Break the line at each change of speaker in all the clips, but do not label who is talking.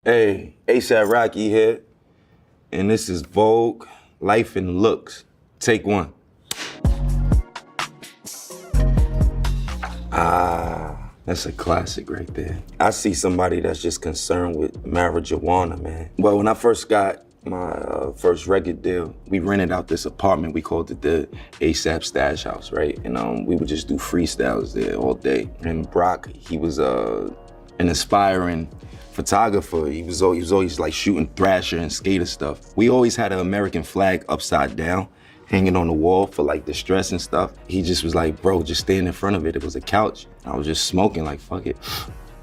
Hey, ASAP Rocky here, and this is Vogue, Life and Looks. Take one. That's a classic right there. I see somebody that's just concerned with marijuana, man. Well, when I first got my first record deal, we rented out this apartment. We called it the ASAP Stash House, right? And we would just do freestyles there all day. And Brock, he was an aspiring photographer. He was always like shooting Thrasher and skater stuff. We always had an American flag upside down, hanging on the wall for like the stress and stuff. He just was like, bro, just stand in front of it. It was a couch. I was just smoking like, fuck it.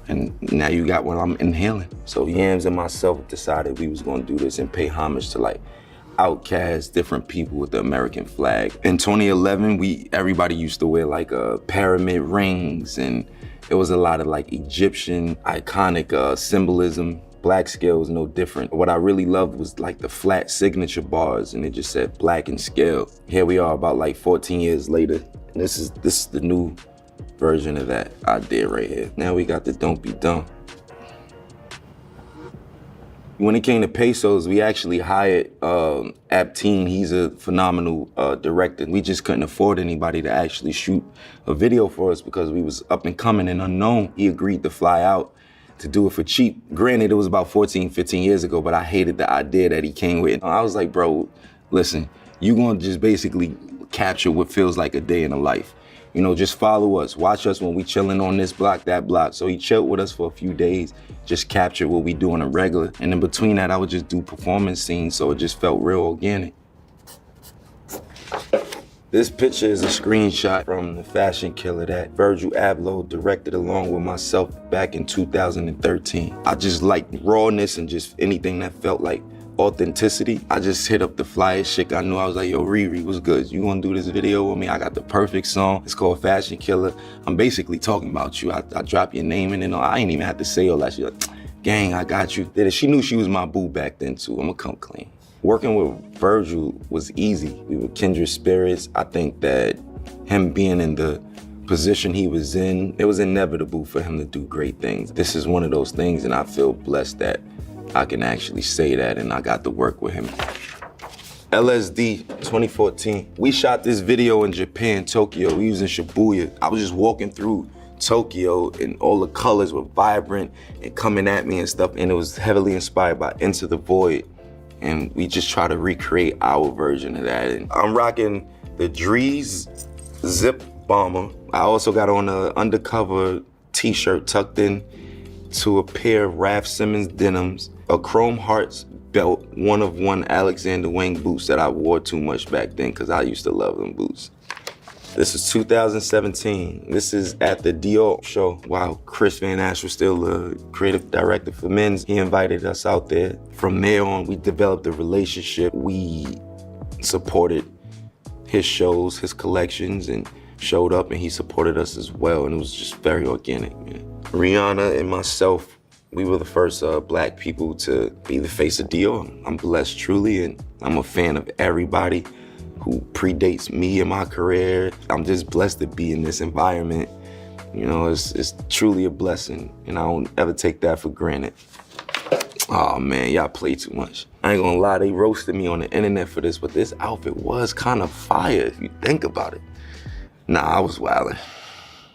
And now you got what I'm inhaling. So Yams and myself decided we was gonna do this and pay homage to like outcast, different people with the American flag. In 2011, everybody used to wear like pyramid rings, and it was a lot of like Egyptian iconic symbolism. Black scale was no different. What I really loved was like the flat signature bars, and it just said black and scale. Here we are about like 14 years later, and this is the new version of that idea right here. Now we got the Don't Be Dumb. When it came to pesos, we actually hired Apteen. He's a phenomenal director. We just couldn't afford anybody to actually shoot a video for us because we was up and coming and unknown. He agreed to fly out to do it for cheap. Granted, it was about 14, 15 years ago, but I hated the idea that he came with. I was like, bro, listen, you gonna just basically capture what feels like a day in the life. You know, just follow us, watch us when we chilling on this block, that block. So he chilled with us for a few days, just captured what we do on a regular. And in between that, I would just do performance scenes, so it just felt real organic. This picture is a screenshot from The Fashion Killer that Virgil Abloh directed along with myself back in 2013. I just liked rawness and just anything that felt like authenticity. I just hit up the flyest chick I knew. I was like, yo, Riri, what's good? You wanna do this video with me? I got the perfect song. It's called Fashion Killer. I'm basically talking about you. I drop your name in and I ain't even have to say all that. She's like, gang, I got you. She knew she was my boo back then too. I'ma come clean. Working with Virgil was easy. We were kindred spirits. I think that him being in the position he was in, it was inevitable for him to do great things. This is one of those things, and I feel blessed that I can actually say that, and I got to work with him. LSD 2014. We shot this video in Japan, Tokyo. We was in Shibuya. I was just walking through Tokyo and all the colors were vibrant and coming at me and stuff, and it was heavily inspired by Into the Void. And we just try to recreate our version of that. And I'm rocking the Drees Zip Bomber. I also got on an undercover t-shirt tucked in to a pair of Raf Simons denims, a Chrome Hearts belt, one of one Alexander Wang boots that I wore too much back then because I used to love them boots. This is 2017. This is at the Dior show. While Chris Van Ash was still the creative director for men's, he invited us out there. From there on, we developed a relationship. We supported his shows, his collections, and showed up, and he supported us as well, and it was just very organic, man. Rihanna and myself, we were the first black people to be the face of Dior. I'm blessed truly, and I'm a fan of everybody who predates me in my career. I'm just blessed to be in this environment. You know, it's truly a blessing, and I don't ever take that for granted. Oh man, y'all play too much. I ain't gonna lie, they roasted me on the internet for this, but this outfit was kind of fire if you think about it. Nah, I was wildin'.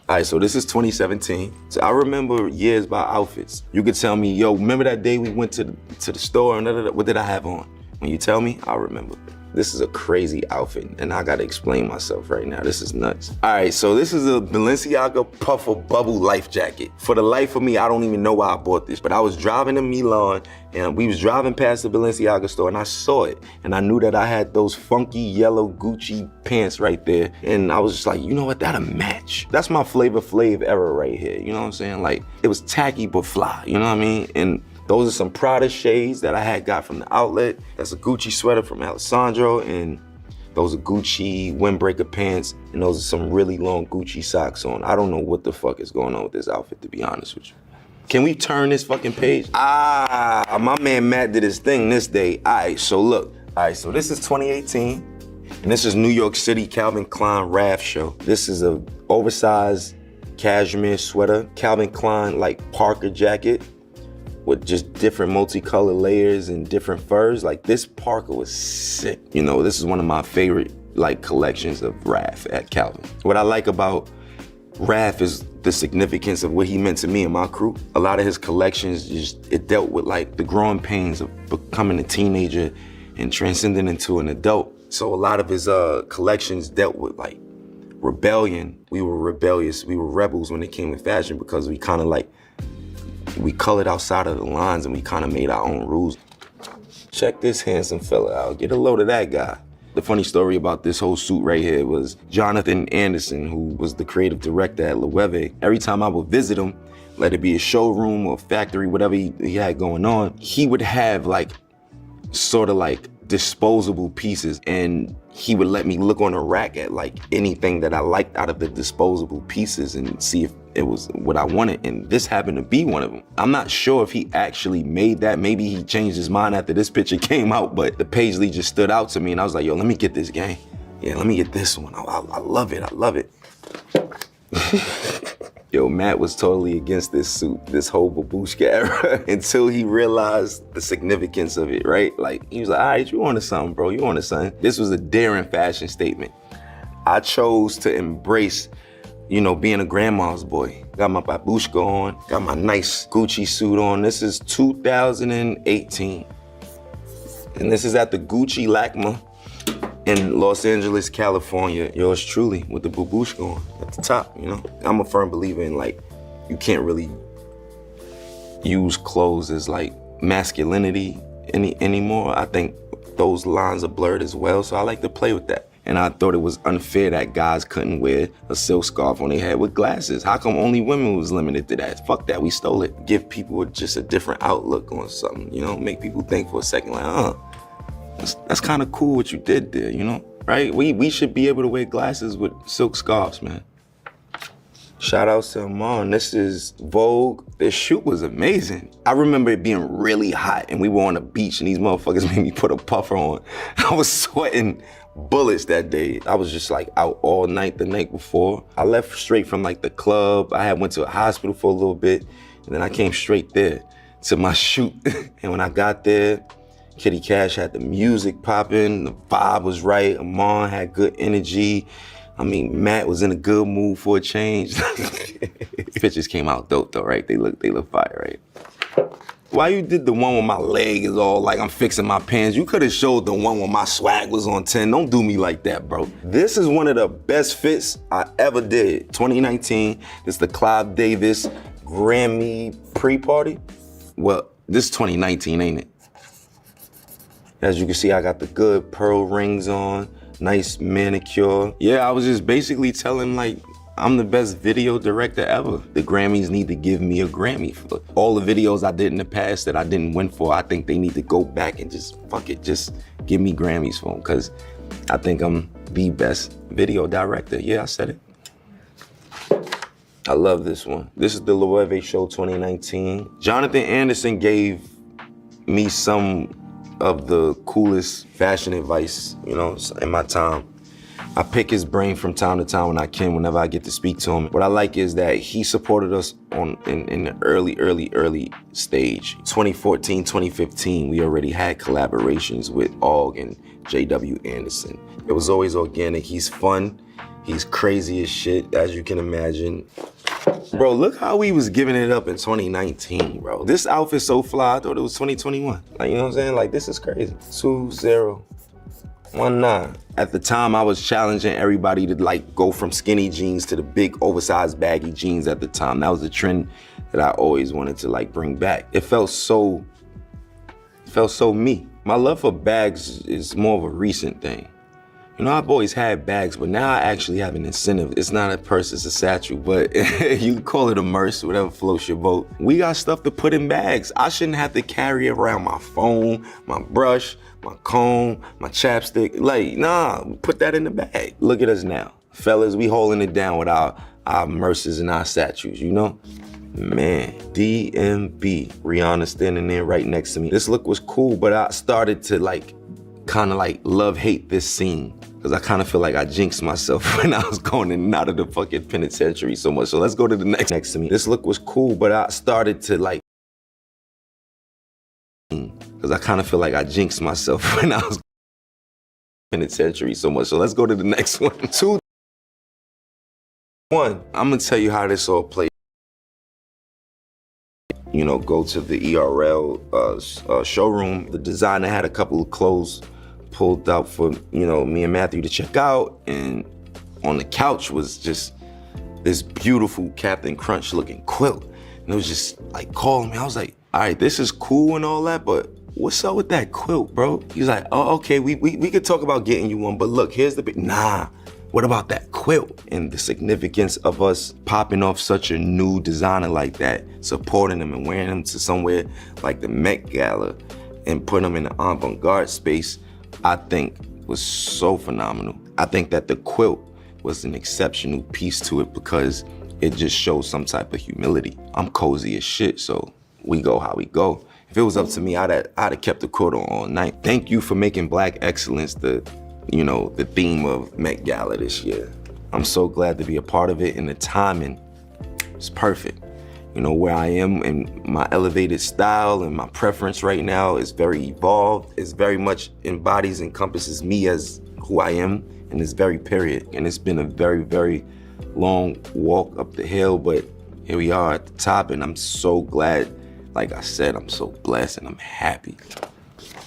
All right, so this is 2017. So I remember years by outfits. You could tell me, yo, remember that day we went to the store and what did I have on? When you tell me, I'll remember. This is a crazy outfit, and I gotta explain myself right now. This is nuts. All right, so this is a Balenciaga Puffer Bubble Life Jacket. For the life of me, I don't even know why I bought this, but I was driving to Milan, and we was driving past the Balenciaga store, and I saw it, and I knew that I had those funky yellow Gucci pants right there, and I was just like, you know what, that'll match. That's my Flavor Flav era right here, you know what I'm saying? Like, it was tacky but fly, you know what I mean? And those are some Prada shades that I had got from the outlet. That's a Gucci sweater from Alessandro, and those are Gucci windbreaker pants, and those are some really long Gucci socks on. I don't know what the fuck is going on with this outfit, to be honest with you. Can we turn this fucking page? My man Matt did his thing this day. All right, so look. All right, so this is 2018, and this is New York City Calvin Klein Raf show. This is a oversized cashmere sweater, Calvin Klein like Parker jacket, with just different multicolored layers and different furs. Like this parka was sick. You know, this is one of my favorite like collections of Raph at Calvin. What I like about Raph is the significance of what he meant to me and my crew. A lot of his collections it dealt with like the growing pains of becoming a teenager and transcending into an adult. So a lot of his collections dealt with like rebellion. We were rebellious, we were rebels when it came to fashion because we kind of like, we colored outside of the lines and we kind of made our own rules. Check this handsome fella out, get a load of that guy. The funny story about this whole suit right here was Jonathan Anderson, who was the creative director at Loewe. Every time I would visit him, let it be a showroom or factory, whatever he had going on, he would have like, sort of like disposable pieces, and he would let me look on a rack at like anything that I liked out of the disposable pieces and see if it was what I wanted, and this happened to be one of them. I'm not sure if he actually made that. Maybe he changed his mind after this picture came out, but the Paisley just stood out to me and I was like, yo, let me get this gang. Yeah, let me get this one. I love it, I love it. Yo, Matt was totally against this suit, this whole babushka era, until he realized the significance of it, right? Like, he was like, all right, you onto something, bro, you onto something. This was a daring fashion statement. I chose to embrace, you know, being a grandma's boy. Got my babushka on, got my nice Gucci suit on. This is 2018. And this is at the Gucci LACMA in Los Angeles, California. Yours truly with the babushka on at the top, you know? I'm a firm believer in like, you can't really use clothes as like masculinity anymore. I think those lines are blurred as well, so I like to play with that. And I thought it was unfair that guys couldn't wear a silk scarf on their head with glasses. How come only women was limited to that? Fuck that, we stole it. Give people just a different outlook on something, you know? Make people think for a second like, that's kind of cool what you did there, you know? Right? We should be able to wear glasses with silk scarves, man. Shout out to Amon, this is Vogue. This shoot was amazing. I remember it being really hot and we were on the beach and these motherfuckers made me put a puffer on. I was sweating bullets that day. I was just like out all night the night before. I left straight from like the club. I had went to a hospital for a little bit and then I came straight there to my shoot. And when I got there, Kitty Cash had the music popping, the vibe was right, Amon had good energy. I mean, Matt was in a good mood for a change. Pictures came out dope though, right? They look fire, right? Why you did the one where my leg is all like I'm fixing my pants? You could have showed the one where my swag was on 10. Don't do me like that, bro. This is one of the best fits I ever did. 2019, this is the Clive Davis Grammy pre-party. Well, this is 2019, ain't it? As you can see, I got the good pearl rings on, nice manicure. Yeah, I was just basically telling like, I'm the best video director ever. The Grammys need to give me a Grammy for all the videos I did in the past that I didn't win for. I think they need to go back and just, fuck it, just give me Grammys for them, because I think I'm the best video director. Yeah, I said it. I love this one. This is the Loewe Show 2019. Jonathan Anderson gave me some of the coolest fashion advice, you know, in my time. I pick his brain from time to time when I can, whenever I get to speak to him. What I like is that he supported us in the early stage. 2014, 2015, we already had collaborations with Og and J.W. Anderson. It was always organic. He's fun. He's crazy as shit, as you can imagine. Bro, look how we was giving it up in 2019, bro. This outfit's so fly, I thought it was 2021. Like, you know what I'm saying? Like, this is crazy. 2019. At the time, I was challenging everybody to like go from skinny jeans to the big oversized baggy jeans at the time. That was a trend that I always wanted to like bring back. It felt so me. My love for bags is more of a recent thing. You know, I've always had bags, but now I actually have an incentive. It's not a purse, it's a satchel, but you can call it a merce, whatever floats your boat. We got stuff to put in bags. I shouldn't have to carry around my phone, my brush, my comb, my chapstick. Like, nah, put that in the bag. Look at us now. Fellas, we holding it down with our merces and our satchels, you know? Man, DMB, Rihanna standing there right next to me. This look was cool, but I started to like, kind of like love-hate this scene. Because I kind of feel like I jinxed myself when I was going in and out of the fucking penitentiary so much. So let's go to the next to me. This look was cool, but I started to like because I kind of feel like I jinxed myself when I was penitentiary so much. So let's go to the next one. 2, 1, I'm gonna tell you how this all played. You know, go to the ERL showroom. The designer had a couple of clothes pulled out for, you know, me and Matthew to check out. And on the couch was just this beautiful Captain Crunch looking quilt. And it was just like calling me. I was like, all right, this is cool and all that, but what's up with that quilt, bro? He's like, oh, okay, we could talk about getting you one, but look, here's the big, nah, what about that quilt? And the significance of us popping off such a new designer like that, supporting them and wearing them to somewhere like the Met Gala and putting them in the avant-garde space, I think was so phenomenal. I think that the quilt was an exceptional piece to it because it just shows some type of humility. I'm cozy as shit, so we go how we go. If it was up to me, I'd have kept the quilt on all night. Thank you for making Black excellence the theme of Met Gala this year. I'm so glad to be a part of it, and the timing is perfect. You know, where I am in my elevated style and my preference right now is very evolved. It's very much embodies, encompasses me as who I am, and it's very period. And it's been a very, very long walk up the hill, but here we are at the top, and I'm so glad. Like I said, I'm so blessed and I'm happy.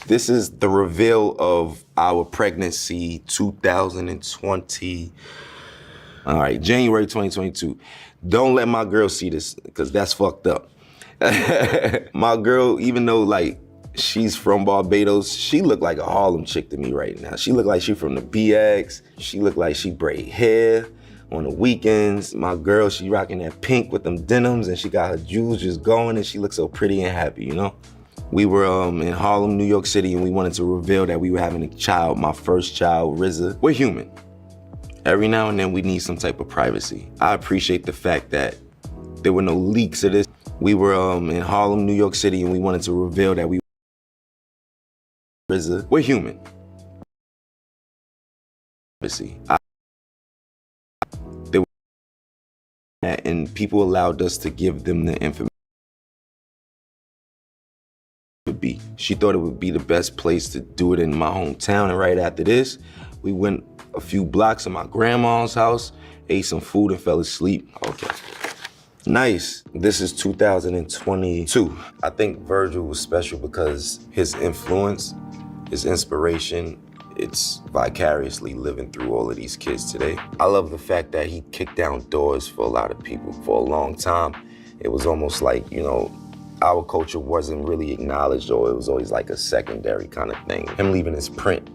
This is the reveal of our pregnancy 2020. All right, January 2022. Don't let my girl see this, because that's fucked up. My girl, even though like she's from Barbados, she looked like a Harlem chick to me right now. She looked like she from the BX. She looked like she braid hair on the weekends. My girl, she rocking that pink with them denims, and she got her jewels just going, and she looks so pretty and happy, you know? We were in Harlem, New York City, and we wanted to reveal that we were having a child, my first child, RZA. We're human. Every now and then we need some type of privacy. I appreciate the fact that there were no leaks of this. We were in Harlem, New York City, and we wanted to reveal that we RZA. We're human. Privacy. And people allowed us to give them the information. She thought it would be the best place to do it in my hometown, and right after this, we went a few blocks to my grandma's house, ate some food, and fell asleep. Okay. Nice. This is 2022. I think Virgil was special because his influence, his inspiration, it's vicariously living through all of these kids today. I love the fact that he kicked down doors for a lot of people. For a long time, it was almost like, you know, our culture wasn't really acknowledged, or it was always like a secondary kind of thing. Him leaving his print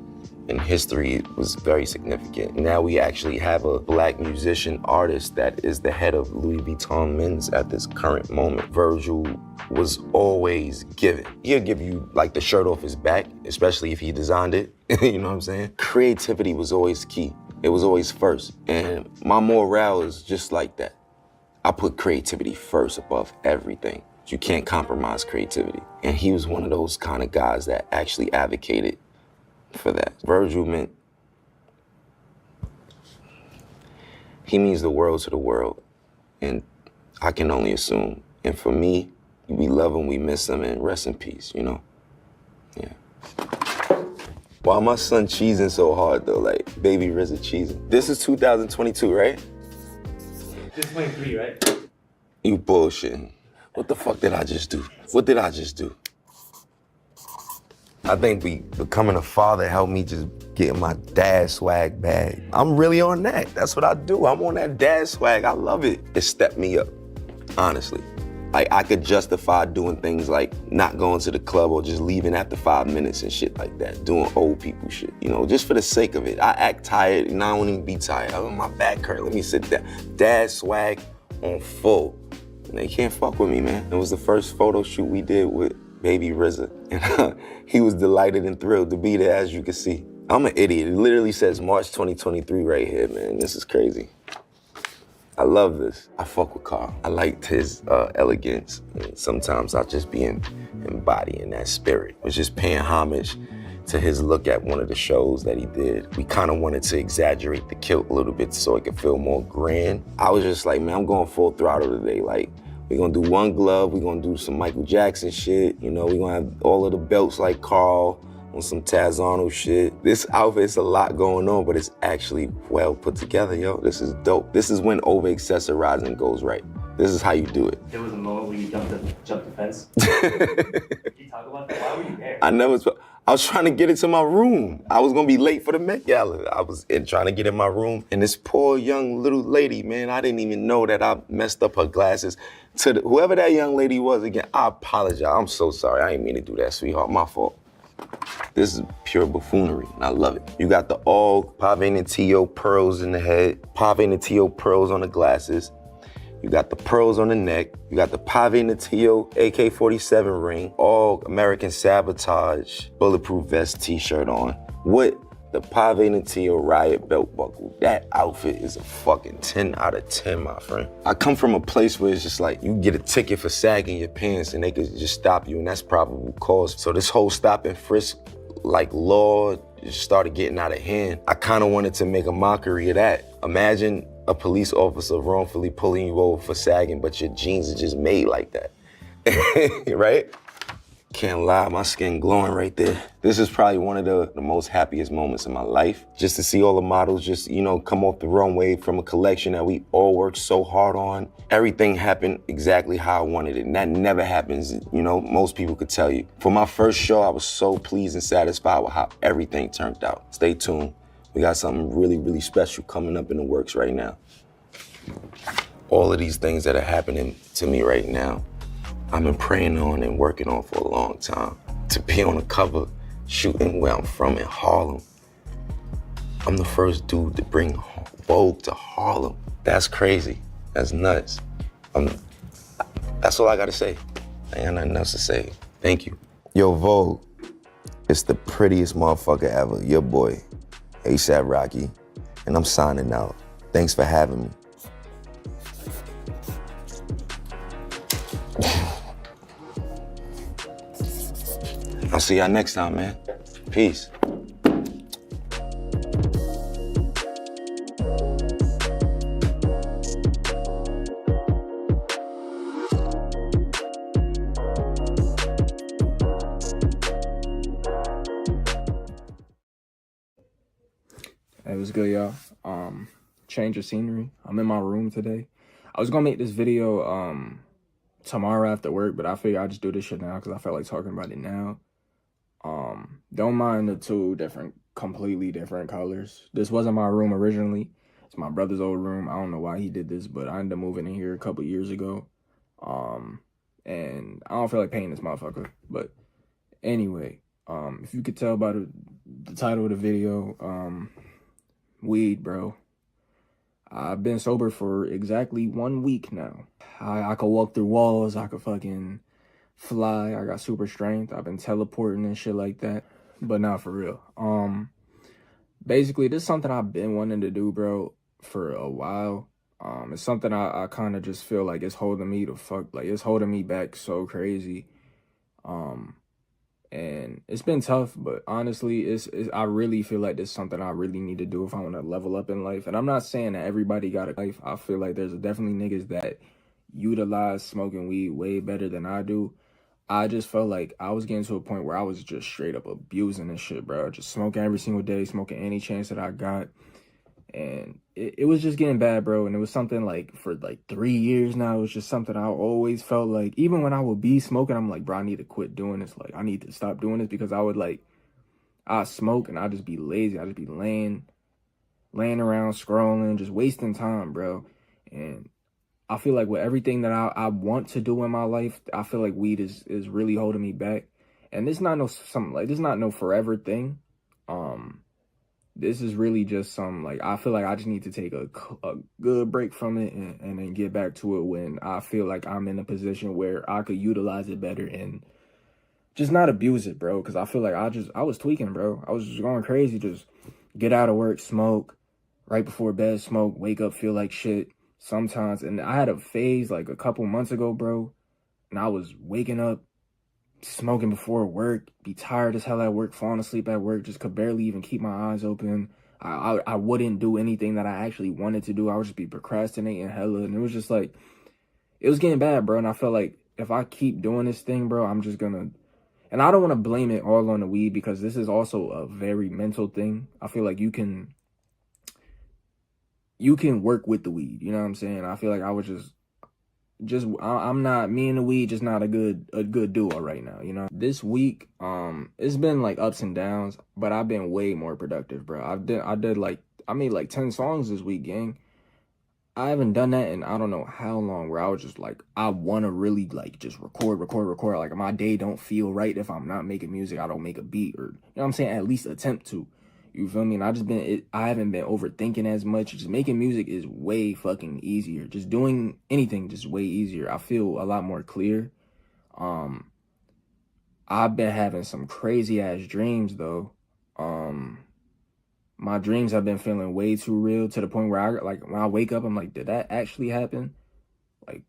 in history was very significant. Now we actually have a Black musician artist that is the head of Louis Vuitton Men's at this current moment. Virgil was always giving. He'll give you like the shirt off his back, especially if he designed it. You know what I'm saying? Creativity was always key. It was always first. And my morale is just like that. I put creativity first above everything. You can't compromise creativity. And he was one of those kind of guys that actually advocated for that. Virgil meant, he means the world to the world. And I can only assume. And for me, we love him, we miss him, and rest in peace, you know? Yeah. Why my son cheesing so hard though, like baby RZA cheesing? This is 2022, right?
This is 23, right?
You bullshitting. What the fuck did I just do? What did I just do? I think becoming a father helped me just get my dad swag bag. I'm really on that. That's what I do. I'm on that dad swag. I love it. It stepped me up, honestly. Like, I could justify doing things like not going to the club or just leaving after 5 minutes and shit like that, doing old people shit, you know, just for the sake of it. I act tired and I don't even be tired. My back hurt. Let me sit down. Dad swag on full. And they can't fuck with me, man. It was the first photo shoot we did with baby RZA. And he was delighted and thrilled to be there, as you can see. I'm an idiot. It literally says March 2023 right here, man. This is crazy. I love this. I fuck with Carl. I liked his elegance. And sometimes I just be embodying that spirit. Was just paying homage to his look at one of the shows that he did. We kind of wanted to exaggerate the kilt a little bit so it could feel more grand. I was just like, man, I'm going full throttle today. Like, We're gonna do one glove. We're gonna do some Michael Jackson shit. You know, we're gonna have all of the belts like Carl on some Taz Arnold shit. This outfit's a lot going on, but it's actually well put together, yo. This is dope. This is when over-accessorizing goes right. This is how you do it.
There was a moment where you jumped the fence. Can you talk about that? Why were you there?
I was trying to get into my room. I was gonna be late for the Met Gala. I was trying to get in my room, and this poor young little lady, man, I didn't even know that I messed up her glasses. Whoever that young lady was, again, I apologize. I'm so sorry. I didn't mean to do that, sweetheart. My fault. This is pure buffoonery, and I love it. You got the all Pave Natio pearls in the head, Pave Natio pearls on the glasses. You got the pearls on the neck. You got the Pave Natio AK-47 ring, all American Sabotage bulletproof vest t-shirt on with the Pave Natio riot belt buckle. That outfit is a fucking 10 out of 10, my friend. I come from a place where it's just like, you get a ticket for sagging your pants and they could just stop you, and that's probable cause. So this whole stop and frisk, like, law just started getting out of hand. I kind of wanted to make a mockery of that. Imagine a police officer wrongfully pulling you over for sagging, but your jeans are just made like that, right? Can't lie, my skin glowing right there. This is probably one of the most happiest moments in my life. Just to see all the models just, you know, come off the runway from a collection that we all worked so hard on. Everything happened exactly how I wanted it, and that never happens, you know, most people could tell you. For my first show, I was so pleased and satisfied with how everything turned out. Stay tuned. We got something really, really special coming up in the works right now. All of these things that are happening to me right now, I've been praying on and working on for a long time. To be on the cover, shooting where I'm from in Harlem. I'm the first dude to bring Vogue to Harlem. That's crazy. That's nuts. That's all I gotta say. I ain't got nothing else to say. Thank you. Yo, Vogue, it's the prettiest motherfucker ever. Your boy, ASAP Rocky, and I'm signing out. Thanks for having me. I'll see y'all next time, man. Peace.
Hey, what's good, y'all? Change of scenery. I'm in my room today. I was gonna make this video tomorrow after work, but I figured I'd just do this shit now because I felt like talking about it now. Don't mind the two completely different colors. This wasn't my room originally. It's my brother's old room. I don't know why he did this, but I ended up moving in here a couple years ago. And I don't feel like painting this motherfucker. But anyway, if you could tell by the title of the video, weed, bro. I've been sober for exactly 1 week now. I could walk through walls. I could fucking fly. I got super strength. I've been teleporting and shit like that. But not for real. Basically, this is something I've been wanting to do, bro, for a while. It's something I kind of just feel like it's holding me it's holding me back so crazy. And it's been tough, but honestly, I really feel like this is something I really need to do if I want to level up in life. And I'm not saying that everybody got a life. I feel like there's definitely niggas that utilize smoking weed way better than I do. I just felt like I was getting to a point where I was just straight up abusing this shit, bro. Just smoking every single day, smoking any chance that I got. And it was just getting bad, bro. And it was something like for like 3 years now. It was just something I always felt like, even when I would be smoking, I'm like, bro, I need to quit doing this. Like, I need to stop doing this because I'd smoke and I'd just be lazy. I'd just be laying around, scrolling, just wasting time, bro. And I feel like with everything that I want to do in my life, I feel like weed is really holding me back. And this is not no forever thing. This is really just I feel like I just need to take a good break from it and then get back to it when I feel like I'm in a position where I could utilize it better and just not abuse it, bro. Because I feel like I was tweaking, bro. I was just going crazy. Just get out of work, smoke, right before bed, smoke, wake up, feel like shit sometimes. And I had a phase like a couple months ago, bro, and I was waking up, smoking before work, be tired as hell at work, falling asleep at work, just could barely even keep my eyes open. I wouldn't do anything that I actually wanted to do. I would just be procrastinating hella, and it was just like, it was getting bad, bro. And I felt like if I keep doing this thing, bro, I'm just gonna, and I don't want to blame it all on the weed because this is also a very mental thing. I feel like you can work with the weed. You know what I'm saying? I feel like I was I'm not, me and the weed just not a good duo right now, you know. This week, it's been like ups and downs, but I've been way more productive, bro. I made like 10 songs this week, gang. I haven't done that in I don't know how long, where I was just like, I want to really like just record. Like my day don't feel right if I'm not making music. I don't make a beat, or you know what I'm saying, at least attempt to. You feel me? And I haven't been overthinking as much. Just making music is way fucking easier. Just doing anything just way easier. I feel a lot more clear. I've been having some crazy ass dreams though. My dreams have been feeling way too real to the point where when I wake up, I'm like, did that actually happen? Like,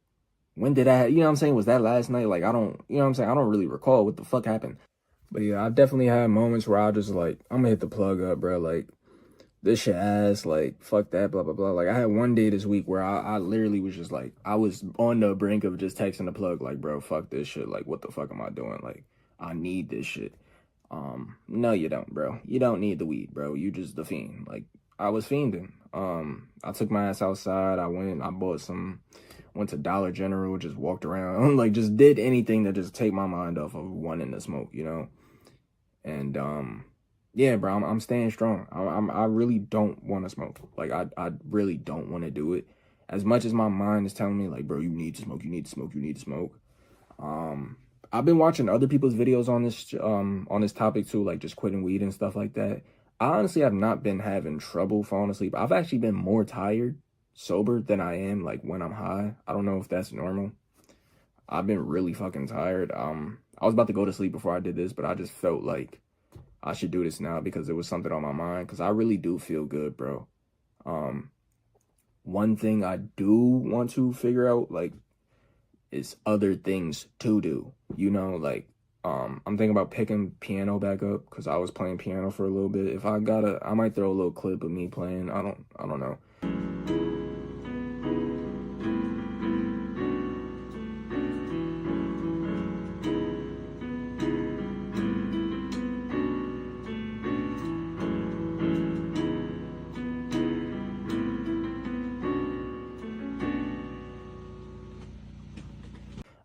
when did that, you know what I'm saying? Was that last night? Like, I don't, you know what I'm saying? I don't really recall what the fuck happened. But yeah, I definitely had moments where I just like, I'm gonna hit the plug up, bro. Like, this shit ass, like, fuck that, blah, blah, blah. Like, I had one day this week where I literally was just like, I was on the brink of just texting the plug, like, bro, fuck this shit. Like, what the fuck am I doing? Like, I need this shit. No, you don't, bro. You don't need the weed, bro. You just the fiend. Like, I was fiending. I took my ass outside. I bought went to Dollar General, just walked around, like, just did anything to just take my mind off of wanting to smoke, you know? And, yeah, bro, I'm staying strong. I really don't want to smoke. Like, I really don't want to do it. As much as my mind is telling me, like, bro, you need to smoke, you need to smoke, you need to smoke. I've been watching other people's videos on this topic too, like just quitting weed and stuff like that. I honestly have not been having trouble falling asleep. I've actually been more tired sober than I am like when I'm high. I don't know if that's normal. I've been really fucking tired. I was about to go to sleep before I did this, but I just felt like I should do this now because there was something on my mind, because I really do feel good, bro. One thing I do want to figure out, like, is other things to do, you know, like, I'm thinking about picking piano back up because I was playing piano for a little bit. If I might throw a little clip of me playing. I don't know.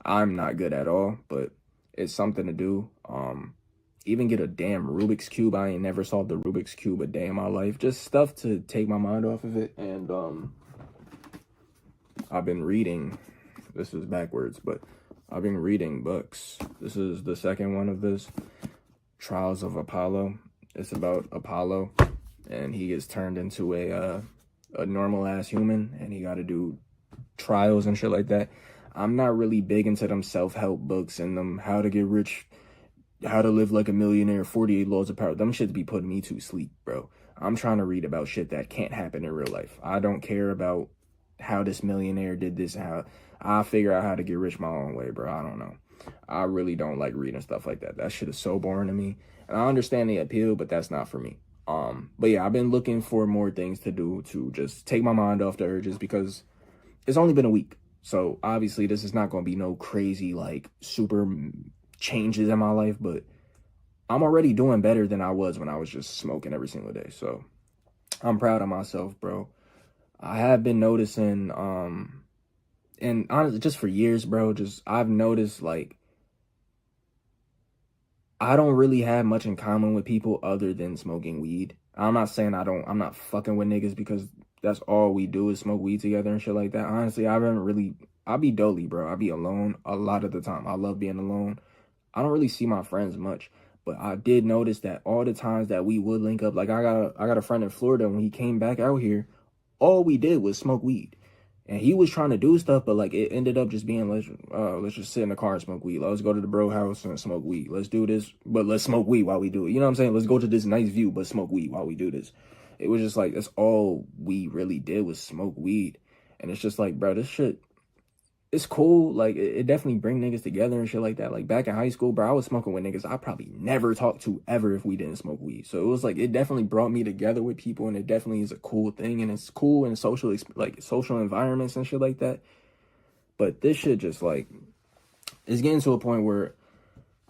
I'm not good at all, but it's something to do. Even get a damn Rubik's Cube. I ain't never solved the Rubik's Cube a day in my life. Just stuff to take my mind off of it. And I've been reading. This is backwards, but I've been reading books. This is the second one of this. Trials of Apollo. It's about Apollo, and he gets turned into a normal ass human, and he got to do trials and shit like that. I'm not really big into them self-help books and them how to get rich, how to live like a millionaire, 48 laws of power. Them shit be putting me to sleep, bro. I'm trying to read about shit that can't happen in real life. I don't care about how this millionaire did this, how I figure out how to get rich my own way, bro. I don't know. I really don't like reading stuff like that. That shit is so boring to me. And I understand the appeal, but that's not for me. But yeah, I've been looking for more things to do to just take my mind off the urges, because it's only been a week. So obviously this is not going to be no crazy, like, super changes in my life, but I'm already doing better than I was when I was just smoking every single day. So I'm proud of myself, bro. I have been noticing, and honestly, just for years, bro, I've noticed, like, I don't really have much in common with people other than smoking weed. I'm not saying I'm not fucking with niggas because that's all we do is smoke weed together and shit like that. Honestly, I be dolly, bro. I be alone a lot of the time. I love being alone. I don't really see my friends much, but I did notice that all the times that we would link up, like, I got a friend in Florida. When he came back out here, all we did was smoke weed. And he was trying to do stuff, but like it ended up just being, let's just sit in the car and smoke weed. Let's go to the bro house and smoke weed. Let's do this, but let's smoke weed while we do it. You know what I'm saying? Let's go to this nice view, but smoke weed while we do this. It was just like, that's all we really did was smoke weed. And it's just like, bro, this shit, it's cool. Like, it definitely bring niggas together and shit like that. Like, back in high school, bro, I was smoking with niggas I probably never talked to ever if we didn't smoke weed. So it was like, it definitely brought me together with people, and it definitely is a cool thing, and it's cool in social environments and shit like that. But this shit just like, it's getting to a point where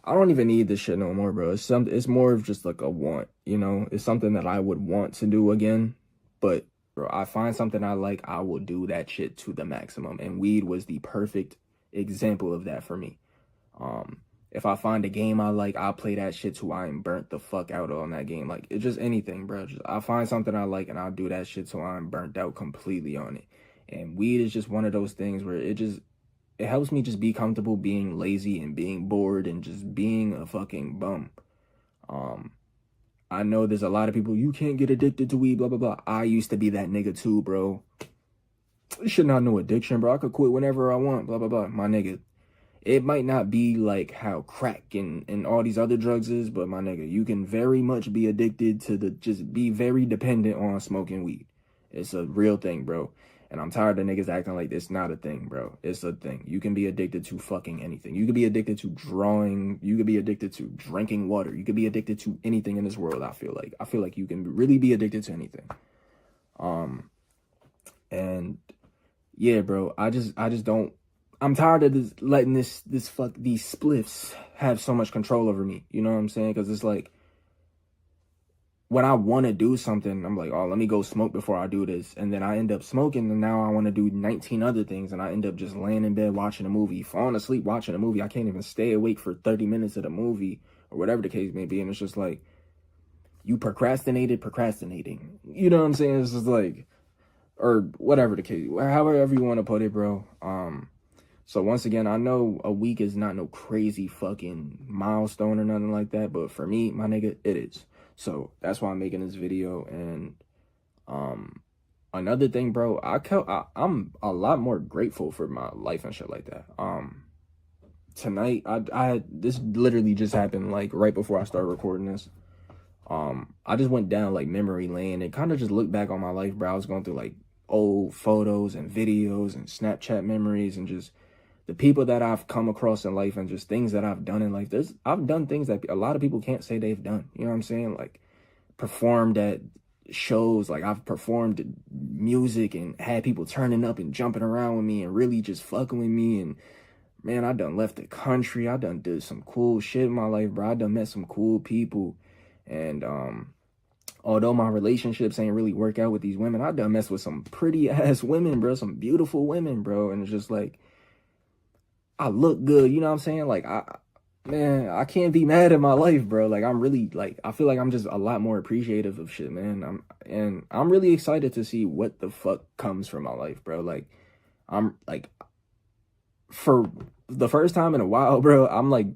I don't even need this shit no more, bro. It's more of just like a want, you know? It's something that I would want to do again. But bro, I find something I like, I will do that shit to the maximum. And weed was the perfect example of that for me. If I find a game I like, I'll play that shit till I'm burnt the fuck out on that game. Like, it's just anything, bro. I find something I like and I'll do that shit till I'm burnt out completely on it. And weed is just one of those things where it helps me just be comfortable being lazy and being bored and just being a fucking bum. I know there's a lot of people, you can't get addicted to weed, blah, blah, blah. I used to be that nigga too, bro. This shit not no addiction, bro. I could quit whenever I want, blah, blah, blah. My nigga. It might not be like how crack and all these other drugs is, but my nigga, you can very much be addicted to just be very dependent on smoking weed. It's a real thing, bro. And I'm tired of niggas acting like it's not a thing, bro. It's a thing. You can be addicted to fucking anything. You could be addicted to drawing. You could be addicted to drinking water. You could be addicted to anything in this world, I feel like you can really be addicted to anything. And yeah, bro, I just don't, I'm tired of letting these spliffs have so much control over me. You know what I'm saying? Because it's like, when I want to do something, I'm like, oh, let me go smoke before I do this. And then I end up smoking, and now I want to do 19 other things, and I end up just laying in bed watching a movie, falling asleep watching a movie. I can't even stay awake for 30 minutes of the movie, or whatever the case may be. And it's just like, you procrastinating. You know what I'm saying? It's just like, or whatever the case, however you want to put it, bro. So once again, I know a week is not no crazy fucking milestone or nothing like that, but for me, my nigga, it is. So that's why I'm making this video. And another thing, bro, I'm a lot more grateful for my life and shit like that. Tonight, this literally just happened like right before I started recording this. I just went down like memory lane and kind of just looked back on my life, bro. I was going through like old photos and videos and Snapchat memories and just the people that I've come across in life and just things that I've done in life. I've done things that a lot of people can't say they've done. You know what I'm saying? Like performed at shows, like I've performed music and had people turning up and jumping around with me and really just fucking with me. And man, I done left the country. I done did some cool shit in my life, bro. I done met some cool people. And although my relationships ain't really work out with these women, I done messed with some pretty ass women, bro. Some beautiful women, bro. And it's just like, I look good, you know what I'm saying? Like, I can't be mad at my life, bro. Like, I'm really, like, I feel like I'm just a lot more appreciative of shit, man. I'm really excited to see what the fuck comes from my life, bro. Like, I'm, like, for the first time in a while, bro, I'm, like,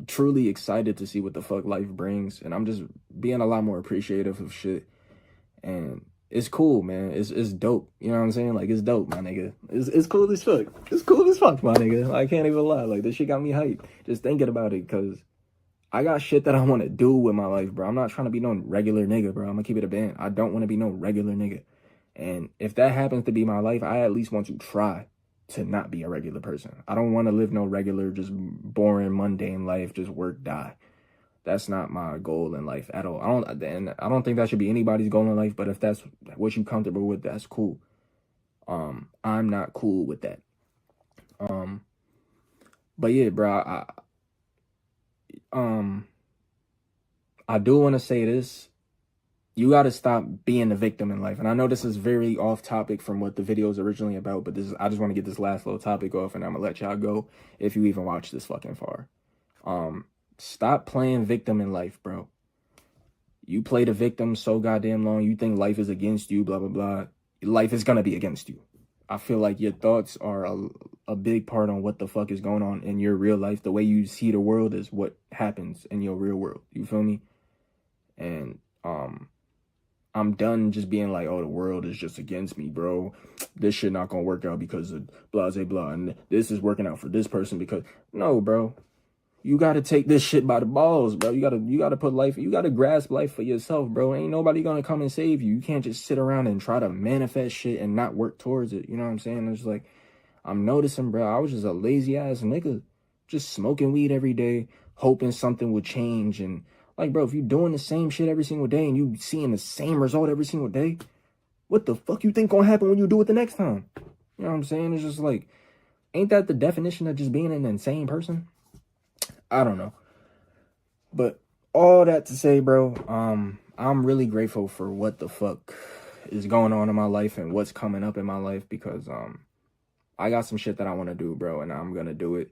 truly excited to see what the fuck life brings. And I'm just being a lot more appreciative of shit. And it's cool, man. It's dope. You know what I'm saying? Like, it's dope, my nigga. It's cool as fuck. It's cool as fuck, my nigga. I can't even lie. Like, this shit got me hyped just thinking about it, because I got shit that I want to do with my life, bro. I'm not trying to be no regular nigga, bro. I'm gonna keep it a band. I don't want to be no regular nigga. And if that happens to be my life, I at least want to try to not be a regular person. I don't want to live no regular, just boring, mundane life, just work, die. That's not my goal in life at all. I don't think that should be anybody's goal in life, but if that's what you're comfortable with, that's cool. I'm not cool with that. But yeah, bro, I do want to say this. You got to stop being a victim in life. And I know this is very off topic from what the video is originally about, but I just want to get this last little topic off, and I'm going to let y'all go if you even watch this fucking far. Stop playing victim in life, bro. You play the victim so goddamn long, you think life is against you, blah, blah, blah. Life is going to be against you. I feel like your thoughts are a big part on what the fuck is going on in your real life. The way you see the world is what happens in your real world. You feel me? And I'm done just being like, oh, the world is just against me, bro. This shit not going to work out because of blah, blah, blah. And this is working out for this person because... No, bro. You got to take this shit by the balls, bro. You got to put life, you got to grasp life for yourself, bro. Ain't nobody going to come and save you. You can't just sit around and try to manifest shit and not work towards it. You know what I'm saying? It's like, I'm noticing, bro, I was just a lazy ass nigga, just smoking weed every day, hoping something would change. And like, bro, if you're doing the same shit every single day and you seeing the same result every single day, what the fuck you think gonna happen when you do it the next time? You know what I'm saying? It's just like, ain't that the definition of just being an insane person? I don't know. But all that to say, bro, I'm really grateful for what the fuck is going on in my life and what's coming up in my life, because I got some shit that I want to do, bro, and I'm gonna do it.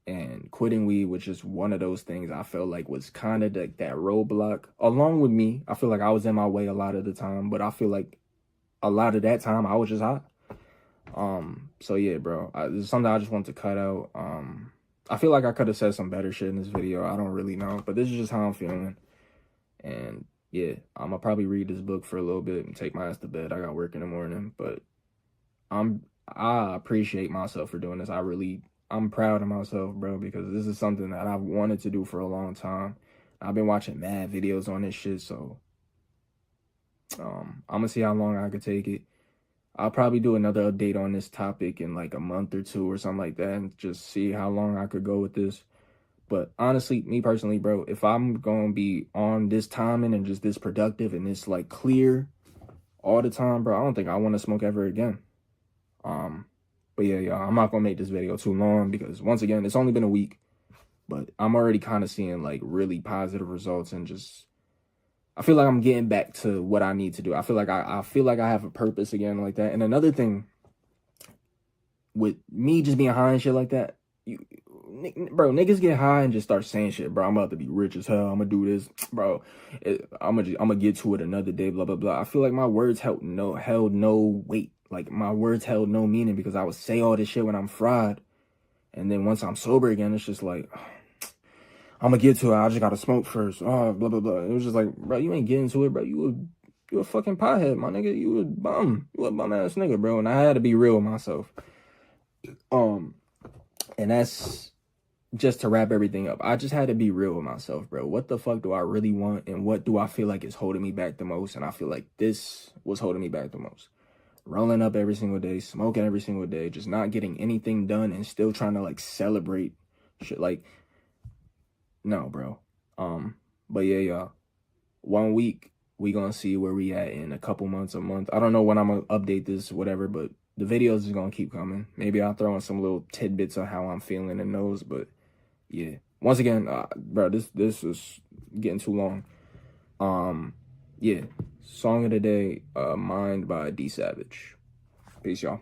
And quitting weed was just one of those things I felt like was kind of like that roadblock. Along with me, I feel like I was in my way a lot of the time, but I feel like a lot of that time I was just hot. So yeah, bro, this is something I just want to cut out. I feel like I could have said some better shit in this video. I don't really know, but this is just how I'm feeling. And yeah, I'm gonna probably read this book for a little bit and take my ass to bed. I got work in the morning, but I appreciate myself for doing this. I'm proud of myself, bro, because this is something that I've wanted to do for a long time. I've been watching mad videos on this shit, so I'm gonna see how long I could take it. I'll probably do another update on this topic in like a month or two or something like that, and just see how long I could go with this. But honestly, me personally, bro, if I'm gonna be on this timing and just this productive and this like clear all the time, bro, I don't think I want to smoke ever again. But yeah, y'all, I'm not gonna make this video too long because once again, it's only been a week, but I'm already kind of seeing like really positive results, and just I feel like I'm getting back to what I need to do. I feel like I feel like I have a purpose again, like that. And another thing with me just being high and shit like that, bro, niggas get high and just start saying shit, bro. I'm about to be rich as hell. I'm gonna do this, bro. I'm gonna get to it another day, blah blah blah. I feel like my words held no weight. Like my words held no meaning because I would say all this shit when I'm fried, and then once I'm sober again, it's just like I'm gonna get to it. I just gotta smoke first. Oh, blah blah blah. It was just like, bro, you ain't getting to it, bro. You a fucking pothead, my nigga. You a bum. You a bum ass nigga, bro. And I had to be real with myself. And that's just to wrap everything up. I just had to be real with myself, bro. What the fuck do I really want, and what do I feel like is holding me back the most? And I feel like this was holding me back the most. Rolling up every single day, smoking every single day, just not getting anything done, and still trying to like celebrate shit. Like, no, bro. But yeah, y'all. 1 week, we gonna see where we at in a couple months, a month. I don't know when I'm gonna update this, whatever, but the videos is gonna keep coming. Maybe I'll throw in some little tidbits of how I'm feeling in those, but yeah. Once again, bro, this is getting too long. Yeah. Song of the day, Mind by D Savage. Peace, y'all.